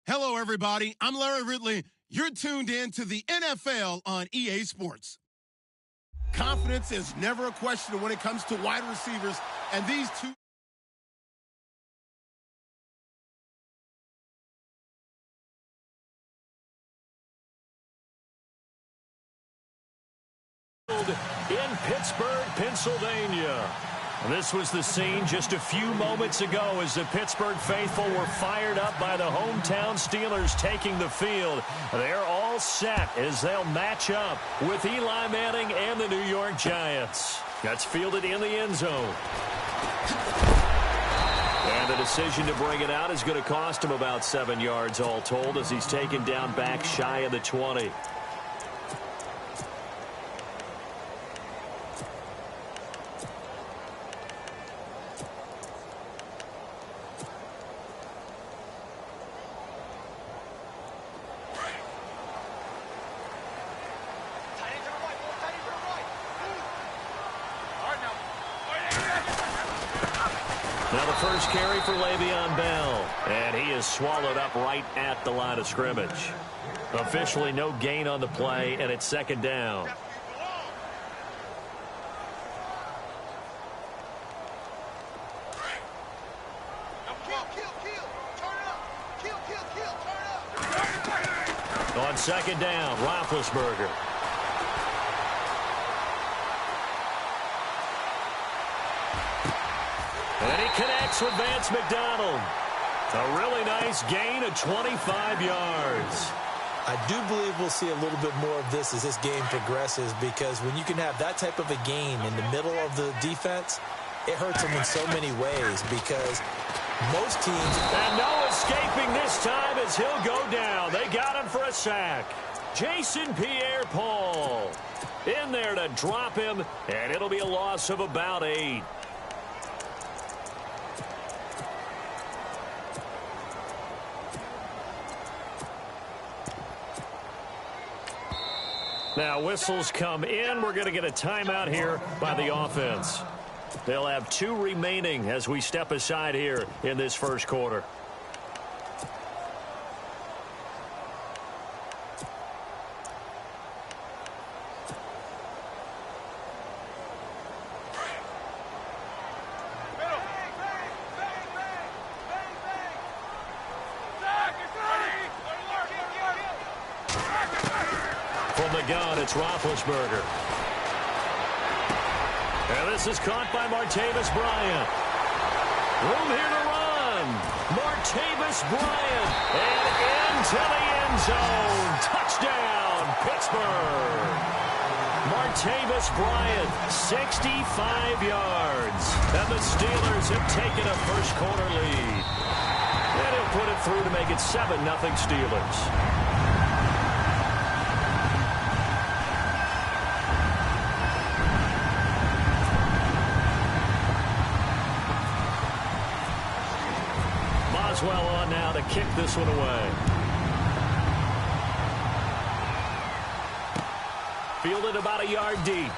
Hello, everybody. I'm Larry Ridley. You're tuned in to the NFL on EA Sports. Confidence is never a question when it comes to wide receivers, and these two in Pittsburgh, Pennsylvania. This was the scene just a few moments ago as the Pittsburgh faithful were fired up by the hometown Steelers taking the field. They're all set as they'll match up with Eli Manning and the New York Giants. That's fielded in the end zone. And the decision to bring it out is going to cost him about 7 yards all told as he's taken down back shy of the 20. Now the first carry for Le'Veon Bell, and he is swallowed up right at the line of scrimmage. Officially no gain on the play, and it's second down. On second down, Roethlisberger. And he connects with Vance McDonald. A really nice gain of 25 yards. I do believe we'll see a little bit more of this as this game progresses, because when you can have that type of a gain in the middle of the defense, it hurts them in so many ways, because most teams... And no escaping this time as he'll go down. They got him for a sack. Jason Pierre-Paul in there to drop him, and it'll be a loss of about 8. Now whistles come in. We're going to get a timeout here by the offense. They'll have 2 remaining as we step aside here in this first quarter. From the gun, it's Roethlisberger. And this is caught by Martavis Bryant. Room here to run. Martavis Bryant. And into the end zone. Touchdown, Pittsburgh. Martavis Bryant, 65 yards. And the Steelers have taken a first quarter lead. And he'll put it through to make it 7-0 Steelers. Boswell on now to kick this one away. Fielded about a yard deep.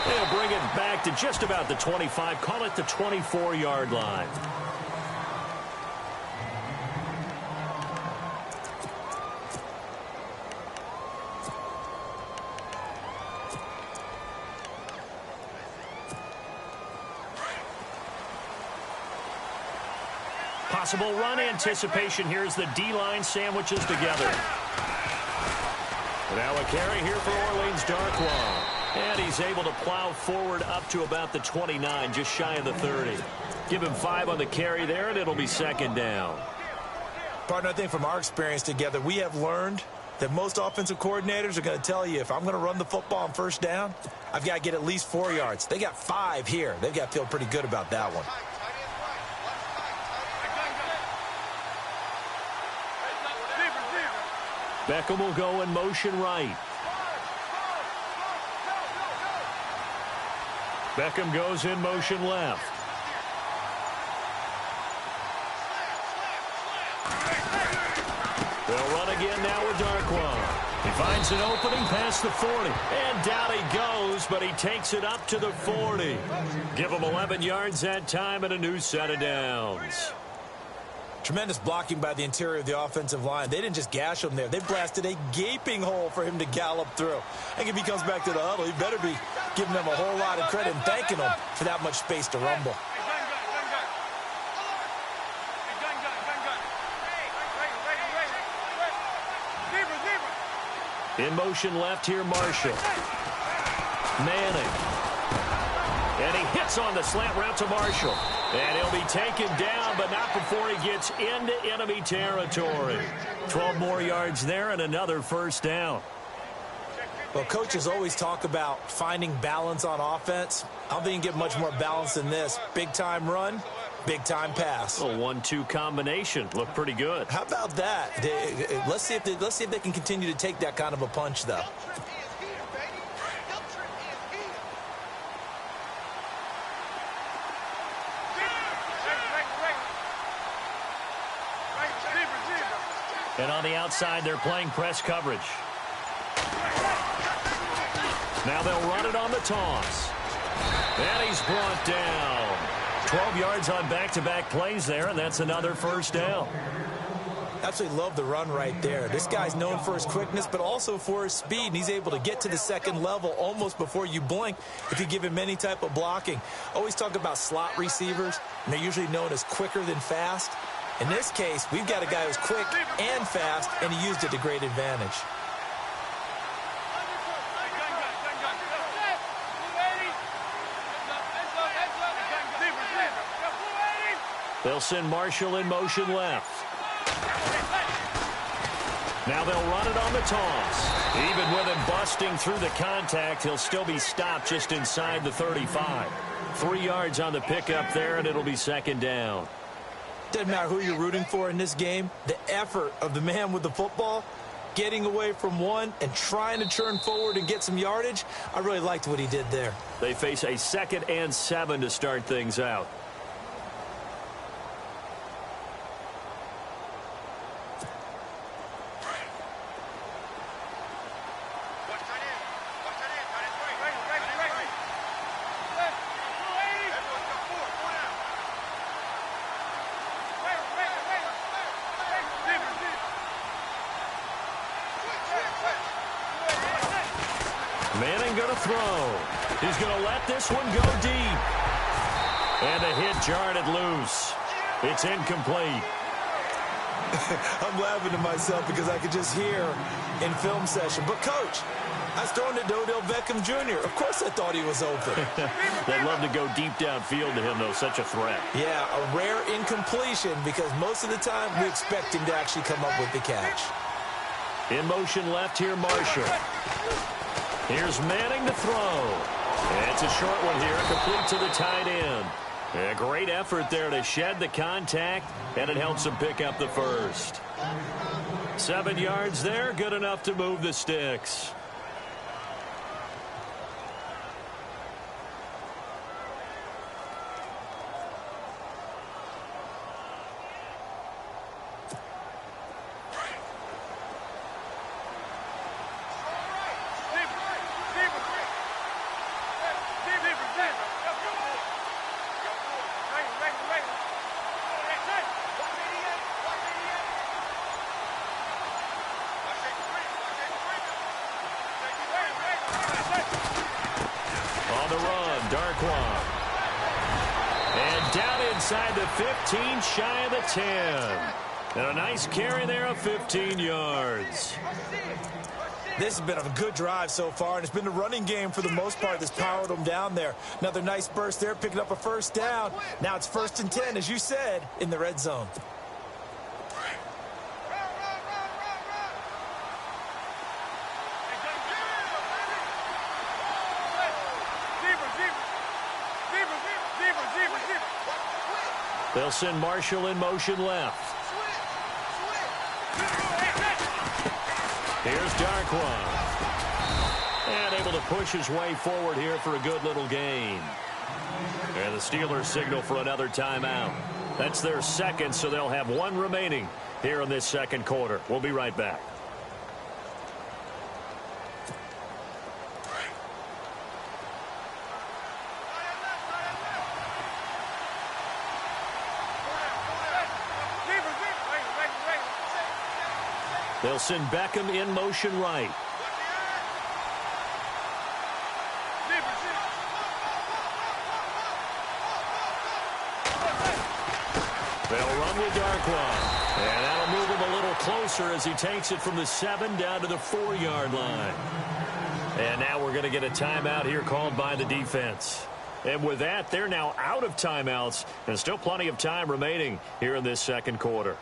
They'll bring it back to just about the 25. Call it the 24-yard line. Possible run anticipation here as the D-line sandwiches together. Now a carry here for Orleans Darkwa. And he's able to plow forward up to about the 29, just shy of the 30. Give him 5 on the carry there, and it'll be second down. Partner, I think from our experience together, we have learned that most offensive coordinators are going to tell you, if I'm going to run the football on first down, I've got to get at least 4 yards. They got 5 here. They've got to feel pretty good about that one. Beckham will go in motion right. Beckham goes in motion left. They'll run again now with Darkwa. He finds an opening past the 40. And down he goes, but he takes it up to the 40. Give him 11 yards that time and a new set of downs. Tremendous blocking by the interior of the offensive line. They didn't just gash him there. They blasted a gaping hole for him to gallop through. I think if he comes back to the huddle, he better be giving them a whole lot of credit and thanking them for that much space to rumble. In motion left here, Marshall. Manning. And he hits on the slant route to Marshall. And he'll be taken down, but not before he gets into enemy territory. 12 more yards there and another first down. Well, coaches always talk about finding balance on offense. I don't think you can get much more balance than this. Big-time run, big-time pass. A 1-2 combination. Looked pretty good. How about that? Let's see if they can continue to take that kind of a punch, though. And on the outside, they're playing press coverage. Now they'll run it on the toss. And he's brought down. 12 yards on back-to-back plays there, and that's another first down. Absolutely love the run right there. This guy's known for his quickness, but also for his speed, and he's able to get to the second level almost before you blink if you give him any type of blocking. Always talk about slot receivers, and they're usually known as quicker than fast. In this case, we've got a guy who's quick and fast, and he used it to great advantage. They'll send Marshall in motion left. Now they'll run it on the toss. Even with him busting through the contact, he'll still be stopped just inside the 35. 3 yards on the pickup there, and it'll be second down. Doesn't matter who you're rooting for in this game. The effort of the man with the football, getting away from one and trying to turn forward and get some yardage, I really liked what he did there. They face a 2nd and 7 to start things out. Manning going to throw. He's going to let this one go deep. And a hit jarred it loose. It's incomplete. I'm laughing to myself because I could just hear in film session. But, Coach, I was throwing to Odell Beckham Jr. Of course I thought he was open. They'd love to go deep downfield to him, though. Such a threat. Yeah, a rare incompletion because most of the time we expect him to actually come up with the catch. In motion left here, Marshall. Here's Manning to throw. And it's a short one here, complete to the tight end. A great effort there to shed the contact, and it helps him pick up the first. 7 yards there, good enough to move the sticks. And down inside the 15, shy of the 10. And a nice carry there of 15 yards. This has been a good drive so far, and it's been the running game for the most part that's powered them down there. Another nice burst there, picking up a first down. Now it's 1st and 10, as you said, in the red zone. They'll send Marshall in motion left. Here's Darkwa. And able to push his way forward here for a good little gain. And the Steelers signal for another timeout. That's their second, so they'll have one remaining here in this second quarter. We'll be right back. They'll send Beckham in motion right. They'll run with Darkwa. And that'll move him a little closer as he takes it from the 7 down to the 4-yard line. And now we're going to get a timeout here called by the defense. And with that, they're now out of timeouts, and still plenty of time remaining here in this second quarter.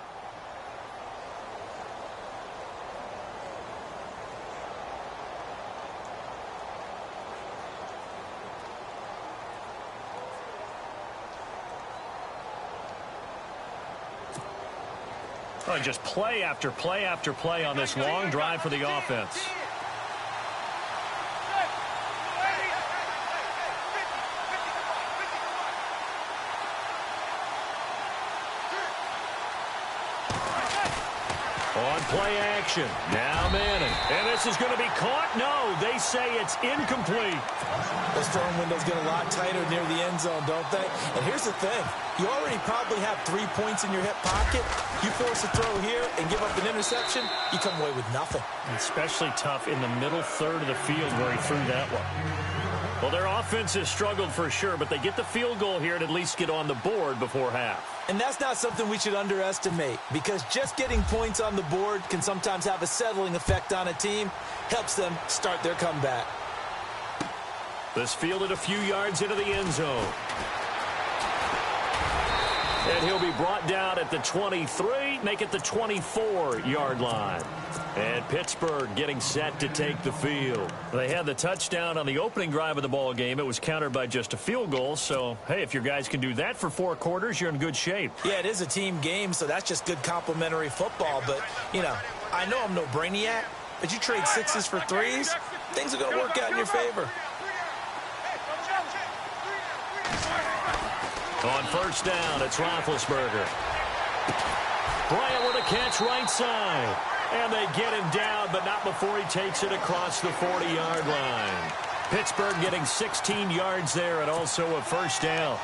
Oh, just play after play after play on this long drive for the offense. On play action. Now Manning. And this is going to be caught? No, they say it's incomplete. Those throwing windows get a lot tighter near the end zone, don't they? And here's the thing. You already probably have 3 points in your hip pocket. You force a throw here and give up an interception, you come away with nothing. Especially tough in the middle third of the field where he threw that one. Well, their offense has struggled for sure, but they get the field goal here and at least get on the board before half. And that's not something we should underestimate, because just getting points on the board can sometimes have a settling effect on a team. Helps them start their comeback. This fielded a few yards into the end zone. And he'll be brought down at the 23, make it the 24-yard line. And Pittsburgh getting set to take the field. They had the touchdown on the opening drive of the ball game. It was countered by just a field goal. So, hey, if your guys can do that for 4 quarters, you're in good shape. Yeah, it is a team game, so that's just good complimentary football. But, you know, I know I'm no brainiac, but you trade 6s for 3s, things are going to work out in your favor. On first down, it's Roethlisberger. Bryant with a catch right side. And they get him down, but not before he takes it across the 40-yard line. Pittsburgh getting 16 yards there and also a first down.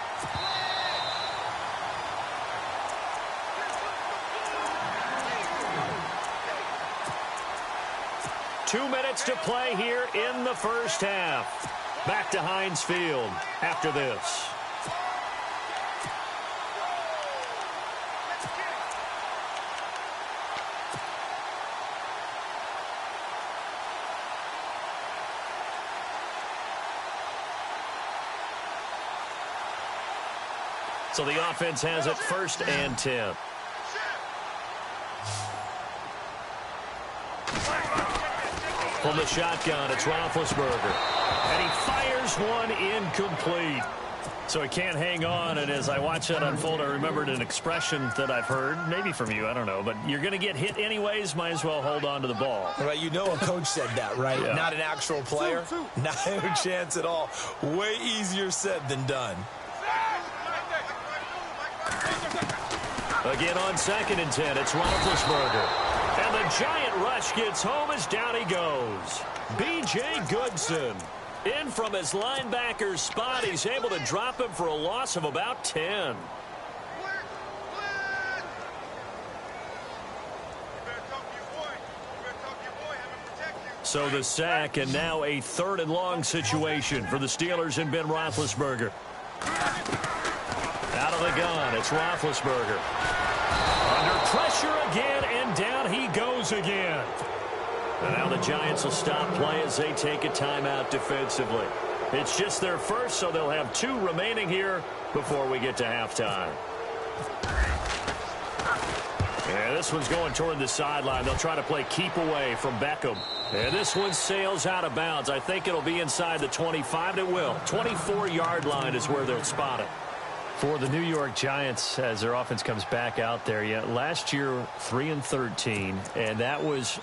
Two minutes to play here in the first half. Back to Heinz Field after this. So the offense has it 1st and 10. From the shotgun, it's Roethlisberger. And he fires one incomplete. So he can't hang on, and as I watch that unfold, I remembered an expression that I've heard, maybe from you, I don't know, but you're going to get hit anyways, might as well hold on to the ball. Right, you know a coach said that, right? Yeah. Not an actual player. Not a chance at all. Way easier said than done. Again on 2nd and 10, it's Roethlisberger. And the giant rush gets home as down he goes. B.J. Goodson. In from his linebacker spot, he's able to drop him for a loss of about 10. So the sack, and now a 3rd and long situation for the Steelers and Ben Roethlisberger. Out of the gun, it's Roethlisberger. Under pressure again, and down he goes again. And now the Giants will stop play as they take a timeout defensively. It's just their first, so they'll have 2 remaining here before we get to halftime. And this one's going toward the sideline. They'll try to play keep away from Beckham. And this one sails out of bounds. I think it'll be inside the 25. It will. 24-yard line is where they'll spot it. For the New York Giants, as their offense comes back out there, last year 3-13, and that was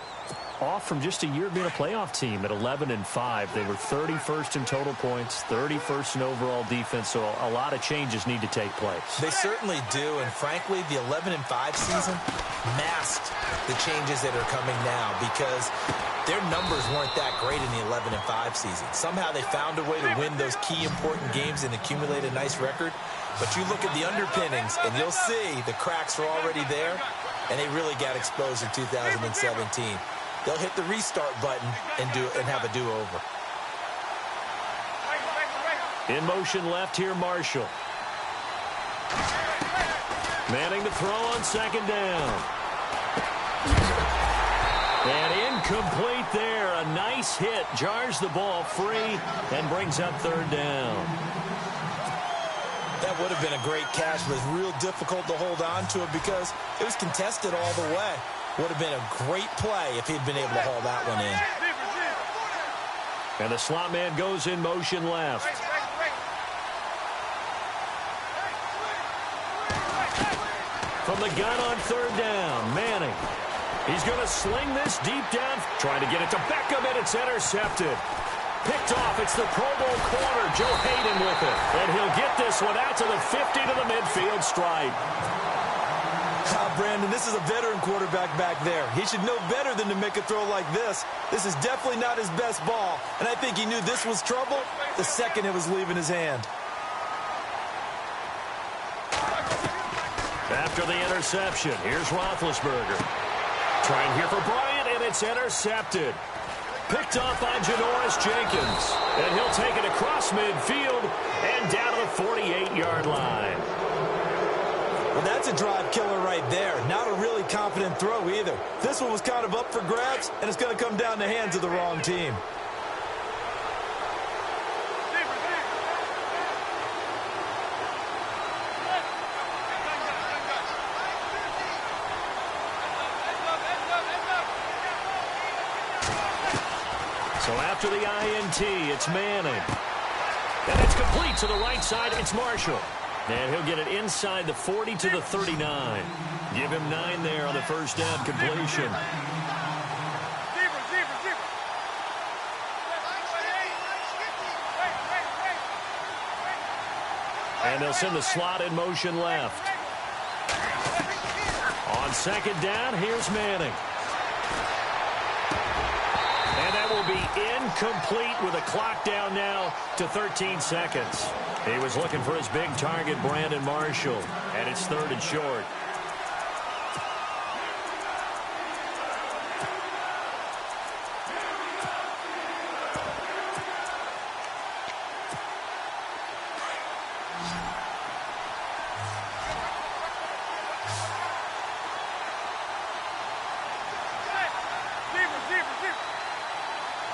off from just a year of being a playoff team at 11-5. They were 31st in total points, 31st in overall defense, so a lot of changes need to take place. They certainly do, and frankly, the 11-5 season masked the changes that are coming now because their numbers weren't that great in the 11-5 season. Somehow they found a way to win those key important games and accumulate a nice record. But you look at the underpinnings, and you'll see the cracks are already there. and they really got exposed in 2017. They'll hit the restart button and have a do-over. In motion left here, Marshall. Manning to throw on second down. And incomplete there. A nice hit. Jars the ball free and brings up third down. That would have been a great catch, but it's real difficult to hold on to it because it was contested all the way. Would have been a great play if he'd been able to haul that one in. And the slot man goes in motion left. From the gun on third down, Manning. He's going to sling this deep down, trying to get it to Beckham, and it's intercepted. Picked off. It's the Pro Bowl corner, Joe Hayden with it. And he'll get this one out to the 50 to the midfield stripe. Brandon, this is a veteran quarterback back there. He should know better than to make a throw like this. This is definitely not his best ball, and I think he knew this was trouble the second it was leaving his hand. After the interception, here's Roethlisberger. Trying here for Bryant, and it's intercepted. Picked off by Janoris Jenkins. And he'll take it across midfield and down to the 48-yard line. Well, that's a drive killer right there. Not a really confident throw either. This one was kind of up for grabs, and it's going to come down the hands of the wrong team. So after the INT, it's Manning. And it's complete to the right side. It's Marshall. And he'll get it inside the 40 to the 39. Give him 9 there on the first down completion. And they'll send the slot in motion left. On second down, here's Manning. And that will be incomplete with a clock down now to 13 seconds. He was looking for his big target, Brandon Marshall, and it's third and short.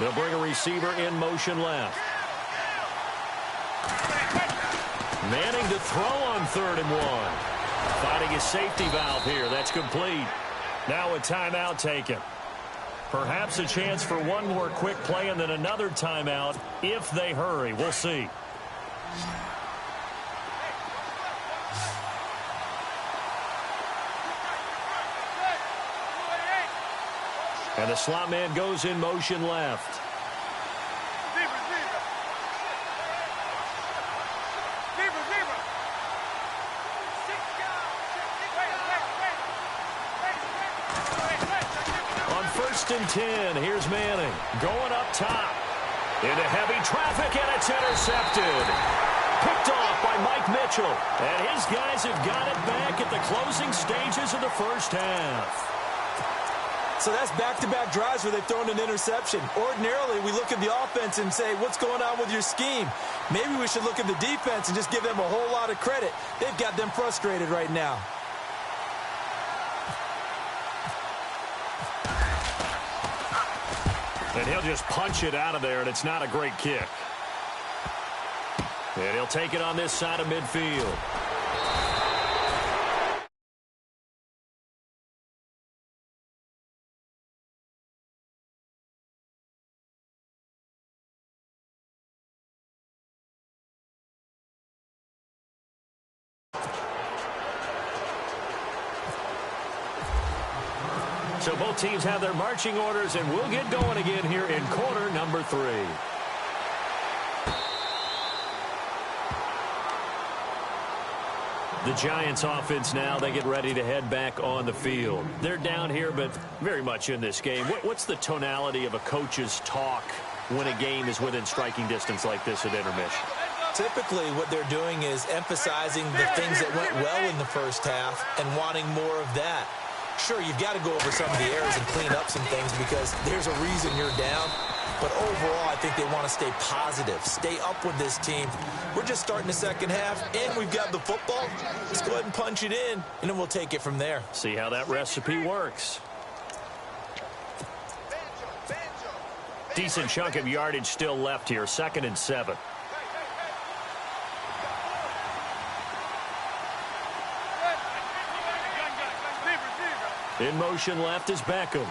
They'll bring a receiver in motion left. Manning to throw on 3rd and 1. Finding his safety valve here. That's complete. Now a timeout taken. Perhaps a chance for one more quick play and then another timeout if they hurry. We'll see. And the slot man goes in motion left. On 1st and 10, here's Manning going up top. Into heavy traffic, and it's intercepted. Picked off by Mike Mitchell. And his guys have got it back at the closing stages of the first half. So that's back-to-back drives where they've thrown an interception. Ordinarily, we look at the offense and say, what's going on with your scheme? Maybe we should look at the defense and just give them a whole lot of credit. They've got them frustrated right now. And he'll just punch it out of there, and it's not a great kick. And he'll take it on this side of midfield. So both teams have their marching orders, and we'll get going again here in quarter number 3. The Giants offense now, they get ready to head back on the field. They're down here, but very much in this game. What's the tonality of a coach's talk when a game is within striking distance like this at intermission? Typically, what they're doing is emphasizing the things that went well in the first half and wanting more of that. Sure, you've got to go over some of the errors and clean up some things because there's a reason you're down. But overall, I think they want to stay positive, stay up with this team. We're just starting the second half, and we've got the football. Let's go ahead and punch it in, and then we'll take it from there. See how that recipe works. Decent chunk of yardage still left here, 2nd and 7. In motion left is Beckham.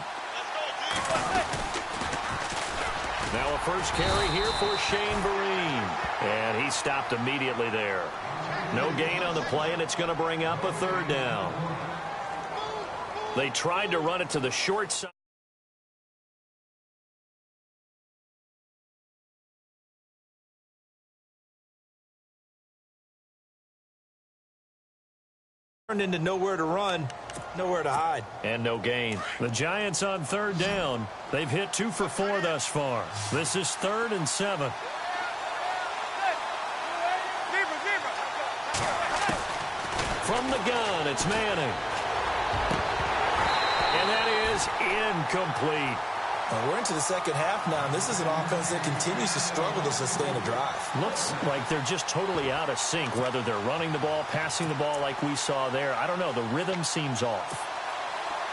Now a first carry here for Shane Vereen. And he stopped immediately there. No gain on the play, and it's going to bring up a 3rd down. They tried to run it to the short side. Turned into nowhere to run, nowhere to hide. And no gain. The Giants on 3rd down. They've hit 2 for 4 thus far. This is 3rd and 7. From the gun, it's Manning. And that is incomplete. Well, we're into the second half now, and this is an offense that continues to struggle to sustain a drive. Looks like they're just totally out of sync, whether they're running the ball, passing the ball like we saw there. I don't know. The rhythm seems off.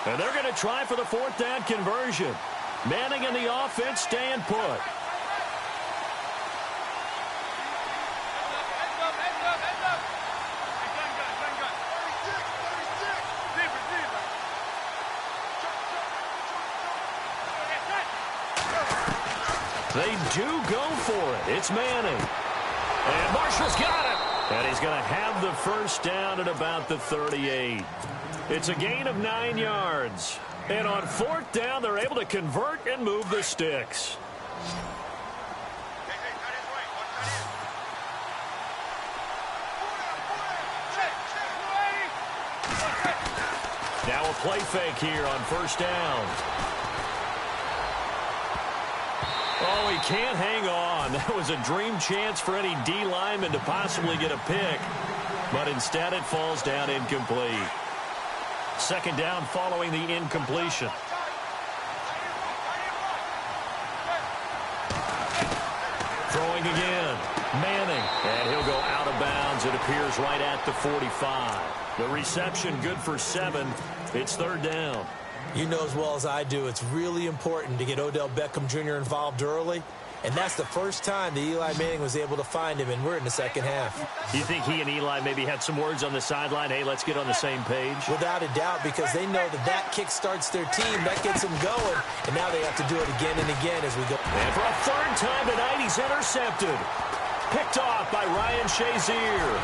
And they're going to try for the 4th down conversion. Manning and the offense staying put. They do go for it. It's Manning. And Marshall's got it. And he's going to have the first down at about the 38. It's a gain of 9 yards. And on 4th down, they're able to convert and move the sticks. Now a play fake here on 1st down. Oh, he can't hang on. That was a dream chance for any D lineman to possibly get a pick. But instead it falls down incomplete. 2nd down following the incompletion. Throwing again. Manning. And he'll go out of bounds. It appears right at the 45. The reception good for 7. It's 3rd down. You know as well as I do, it's really important to get Odell Beckham Jr. involved early. And that's the first time that Eli Manning was able to find him, and we're in the second half. You think he and Eli maybe had some words on the sideline? Hey, let's get on the same page? Without a doubt, because they know that that kick starts their team. That gets them going. And now they have to do it again and again as we go. And for a 3rd time tonight, he's intercepted. Picked off by Ryan Shazier.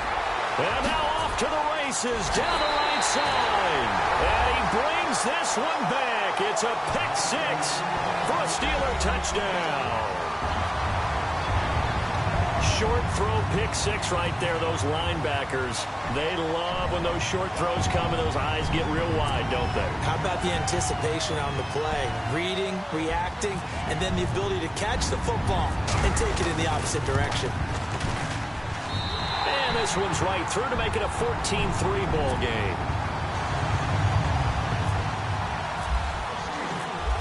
And now off to the races down the right side. And he brings this one back. It's a pick 6 for a Steeler touchdown. Short throw pick 6 right there. Those linebackers, they love when those short throws come and those eyes get real wide, don't they? How about the anticipation on the play? Reading, reacting, and then the ability to catch the football and take it in the opposite direction. And this one's right through to make it a 14-3 ball game.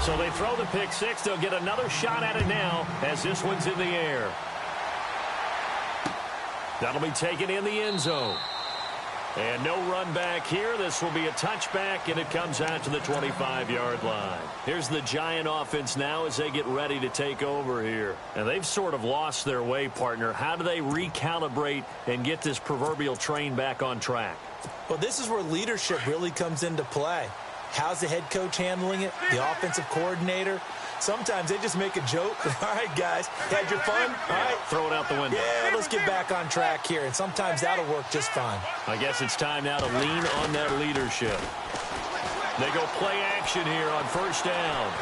So they throw the pick 6. They'll get another shot at it now as this one's in the air. That'll be taken in the end zone. And no run back here. This will be a touchback, and it comes out to the 25-yard line. Here's the Giant offense now as they get ready to take over here. And they've sort of lost their way, partner. How do they recalibrate and get this proverbial train back on track? Well, this is where leadership really comes into play. How's the head coach handling it? The offensive coordinator? Sometimes they just make a joke. All right, guys, had your fun? All right. Throw it out the window. Yeah, let's get back on track here. And sometimes that'll work just fine. I guess it's time now to lean on that leadership. They go play action here on 1st down.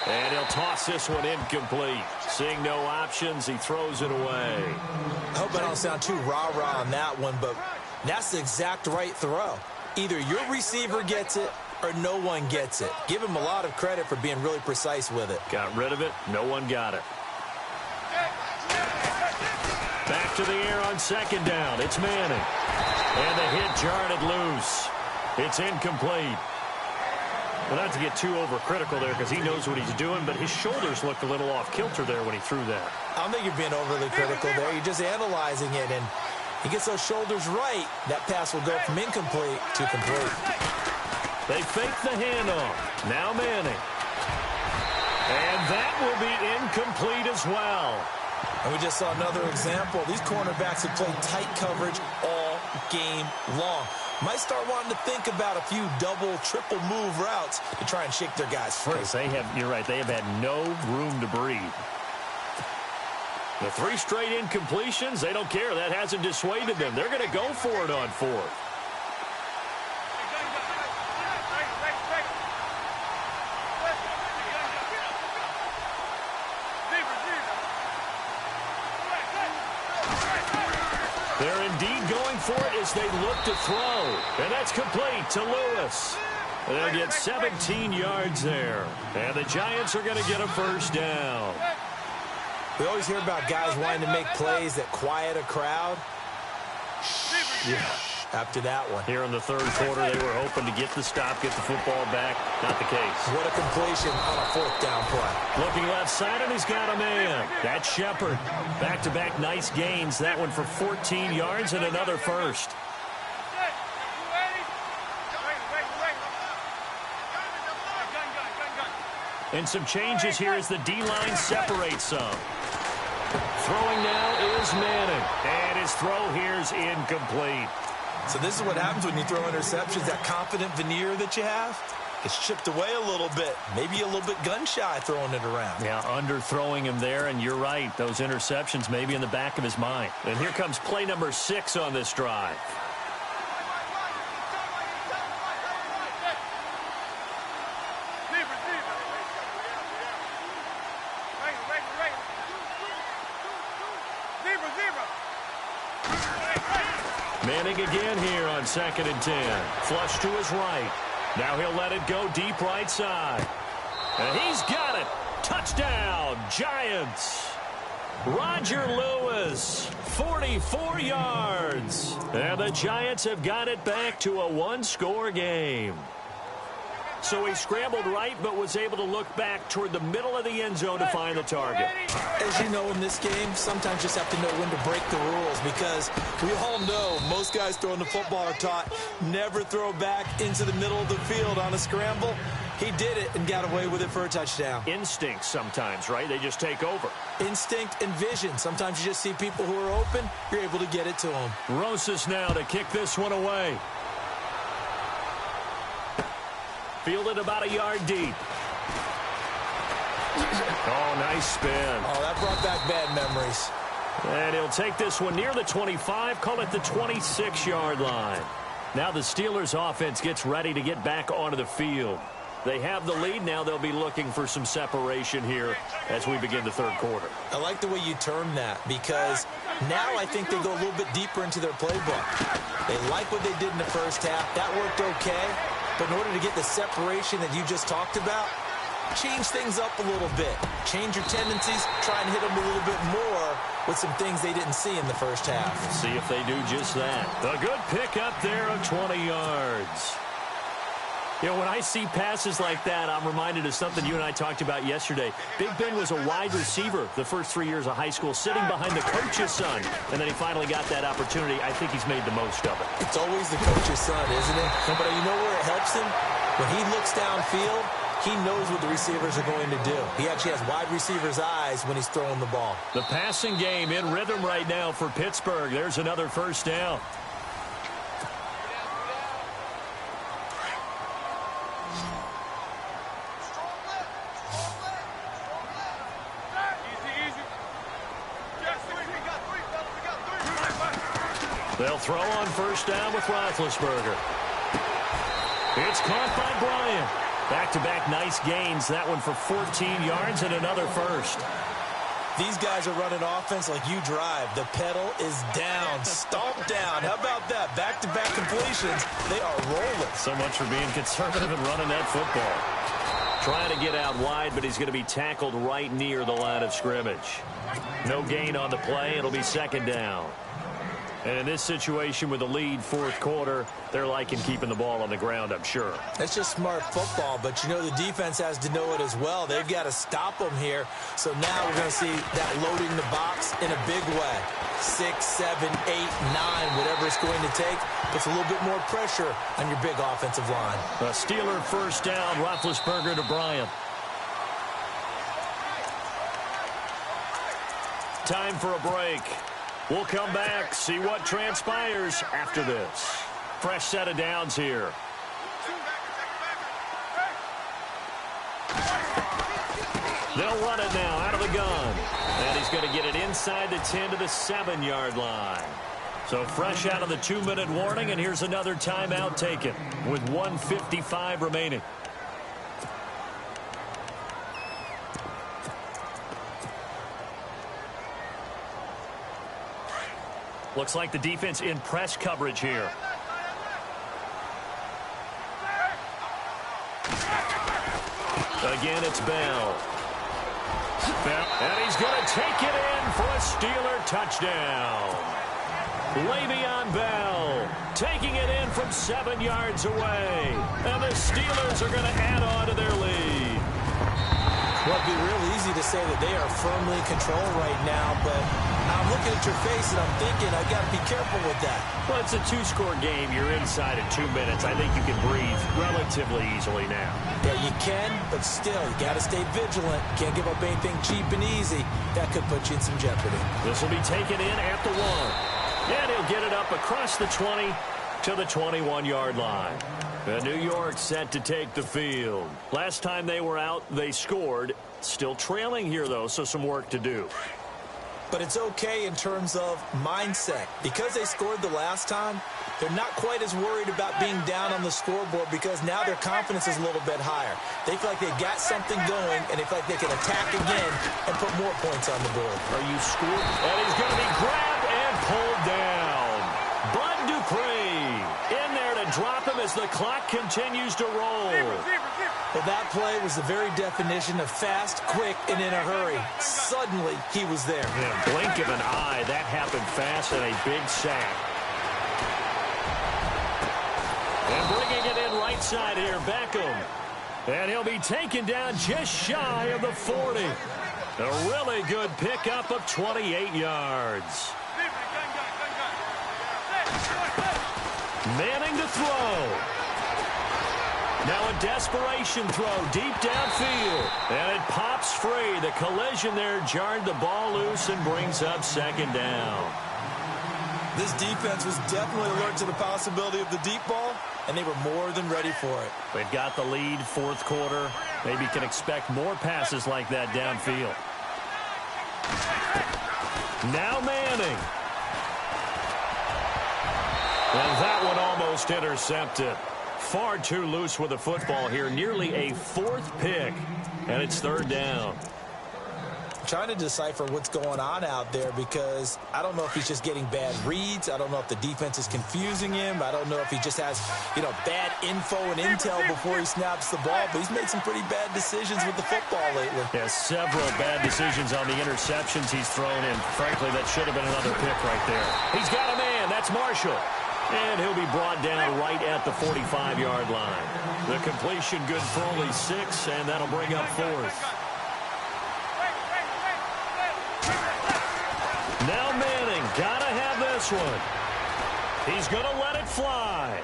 And he'll toss this one incomplete. Seeing no options, he throws it away. I hope I don't sound too rah-rah on that one, but that's the exact right throw. Either your receiver gets it or no one gets it. Give him a lot of credit for being really precise with it. Got rid of it. No one got it. Back to the air on 2nd down. It's Manning. And the hit jarred it loose. It's incomplete. Well, not to get too overcritical there because he knows what he's doing, but his shoulders looked a little off kilter there when he threw that. I don't think you're being overly critical there. You're just analyzing it, and he gets those shoulders right. That pass will go from incomplete to complete. They fake the handoff. Now Manning. And that will be incomplete as well. And we just saw another example. These cornerbacks have played tight coverage all game long. Might start wanting to think about a few double, triple move routes to try and shake their guys free. You're right, they have had no room to breathe. The 3 straight incompletions, they don't care. That hasn't dissuaded them. They're going to go for it on 4th. They're indeed going for it as they look to throw. And that's complete to Lewis. They'll get 17 yards there. And the Giants are going to get a first down. We always hear about guys wanting to make plays that quiet a crowd. Yeah. After that one. Here in the 3rd quarter, they were hoping to get the stop, get the football back. Not the case. What a completion on a 4th down play. Looking left side, and he's got a man. That's Shepard. Back-to-back nice gains. That one for 14 yards and another first. And some changes here as the D-line separates some. Throwing now is Manning. And his throw here is incomplete. So this is what happens when you throw interceptions. That confident veneer that you have gets chipped away a little bit. Maybe a little bit gun-shy throwing it around. Yeah, underthrowing him there, and you're right. Those interceptions may be in the back of his mind. And here comes play number 6 on this drive. Manning again here on 2nd and 10. Flush to his right. Now he'll let it go deep right side. And he's got it. Touchdown, Giants. Roger Lewis, 44 yards. And the Giants have got it back to a 1-score game. So he scrambled right, but was able to look back toward the middle of the end zone to find the target. As you know in this game, sometimes you just have to know when to break the rules because we all know most guys throwing the football are taught never throw back into the middle of the field on a scramble. He did it and got away with it for a touchdown. Instinct sometimes, right? They just take over. Instinct and vision. Sometimes you just see people who are open, you're able to get it to them. Rosas now to kick this one away. Fielded about a yard deep. Oh, nice spin. Oh, that brought back bad memories. And he'll take this one near the 25, call it the 26-yard line. Now the Steelers offense gets ready to get back onto the field. They have the lead. Now they'll be looking for some separation here as we begin the 3rd quarter. I like the way you termed that because now I think they go a little bit deeper into their playbook. They like what they did in the first half. That worked okay. But in order to get the separation that you just talked about, change things up a little bit. Change your tendencies. Try and hit them a little bit more with some things they didn't see in the first half. See if they do just that. A good pick up there of 20 yards. You know, when I see passes like that, I'm reminded of something you and I talked about yesterday. Big Ben was a wide receiver the first 3 years of high school, sitting behind the coach's son. And then he finally got that opportunity. I think he's made the most of it. It's always the coach's son, isn't it? But you know where it helps him? When he looks downfield, he knows what the receivers are going to do. He actually has wide receivers' eyes when he's throwing the ball. The passing game in rhythm right now for Pittsburgh. There's another first down. They'll throw on first down with Roethlisberger. It's caught by Bryant. Back-to-back nice gains. That one for 14 yards and another first. These guys are running offense like you drive. The pedal is down. Stomp down. How about that? Back-to-back completions. They are rolling. So much for being conservative and running that football. Trying to get out wide, but he's going to be tackled right near the line of scrimmage. No gain on the play. It'll be 2nd down. And in this situation with the lead fourth quarter, they're liking keeping the ball on the ground, I'm sure. That's just smart football, but you know the defense has to know it as well. They've got to stop them here. So now we're going to see that loading the box in a big way. 6, 7, 8, 9, whatever it's going to take, puts a little bit more pressure on your big offensive line. A Steeler first down, Roethlisberger to Bryant. Time for a break. We'll come back, see what transpires after this. Fresh set of downs here. They'll run it now out of the gun. And he's going to get it inside the 10 to the 7-yard line. So fresh out of the 2-minute warning, and here's another timeout taken with 1:55 remaining. Looks like the defense in press coverage here. Again, it's Bell. And he's going to take it in for a Steeler touchdown. Le'Veon Bell taking it in from 7 yards away. And the Steelers are going to add on to their lead. Well, it'd be real easy to say that they are firmly in control right now, but I'm looking at your face and I'm thinking I've got to be careful with that. Well, it's a 2-score game. You're inside in 2 minutes. I think you can breathe relatively easily now. Yeah, you can, but still, you got to stay vigilant. Can't give up anything cheap and easy. That could put you in some jeopardy. This will be taken in at the 1. And he'll get it up across the 20 to the 21-yard line. New York set to take the field. Last time they were out, they scored. Still trailing here, though, so some work to do. But it's okay in terms of mindset. Because they scored the last time, they're not quite as worried about being down on the scoreboard because now their confidence is a little bit higher. They feel like they've got something going, and they feel like they can attack again and put more points on the board. Are you scored? And he's going to be grabbed and pulled down. Bud Dupree in there to drop him as the clock continues to roll. Well, that play was the very definition of fast, quick, and in a hurry. Suddenly, he was there. In a blink of an eye, that happened fast and a big sack. And bringing it in right side here, Beckham. And he'll be taken down just shy of the 40. A really good pickup of 28 yards. Manning to throw. Now a desperation throw deep downfield. And it pops free. The collision there jarred the ball loose and brings up second down. This defense was definitely alert to the possibility of the deep ball, and they were more than ready for it. They've got the lead fourth quarter. Maybe can expect more passes like that downfield. Now Manning. And that one almost intercepted. Far too loose with the football here. Nearly a fourth pick. And it's third down. I'm trying to decipher what's going on out there because I don't know if he's just getting bad reads. I don't know if the defense is confusing him. I don't know if he just has, bad info and intel before he snaps the ball. But he's made some pretty bad decisions with the football lately. Yeah, several bad decisions on the interceptions he's thrown in. Frankly, that should have been another pick right there. He's got a man. That's Marshall. And he'll be brought down right at the 45-yard line. The completion good for only 6, and that'll bring up fourth. Now Manning, gotta have this one. He's gonna let it fly.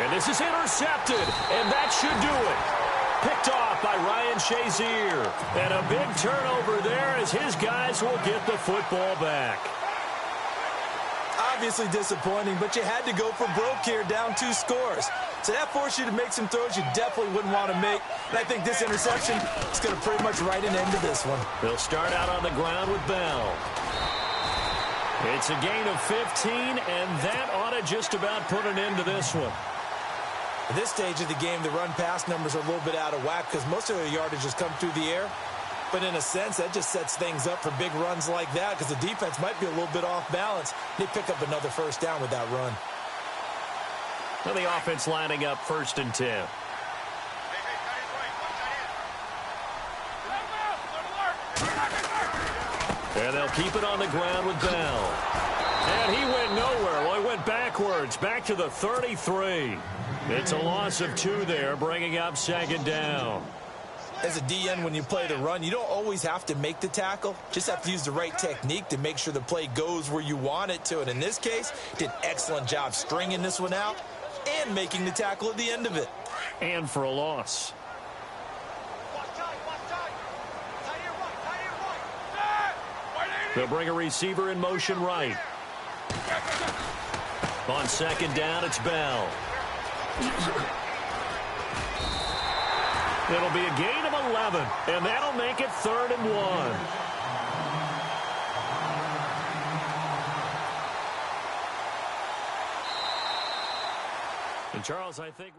And this is intercepted, and that should do it. Picked off by Ryan Shazier. And a big turnover there as his guys will get the football back. Obviously disappointing, but you had to go for broke here, down 2 scores. So that forced you to make some throws you definitely wouldn't want to make. And I think this interception is going to pretty much write an end to this one. They'll start out on the ground with Bell. It's a gain of 15, and that ought to just about put an end to this one. At this stage of the game, the run-pass numbers are a little bit out of whack because most of their yardage has come through the air. But in a sense, that just sets things up for big runs like that because the defense might be a little bit off balance. They pick up another first down with that run. Well, the offense lining up 1st and 10. And they'll keep it on the ground with Bell. And he went nowhere. Well, he went backwards, back to the 33. It's a loss of 2 there, bringing up second down. As a DN, when you play the run, you don't always have to make the tackle. Just have to use the right technique to make sure the play goes where you want it to. And in this case, did an excellent job stringing this one out and making the tackle at the end of it. And for a loss. They'll bring a receiver in motion right. On second down, it's Bell. It'll be a gain of 11, and that'll make it 3rd and 1. And Charles, I think...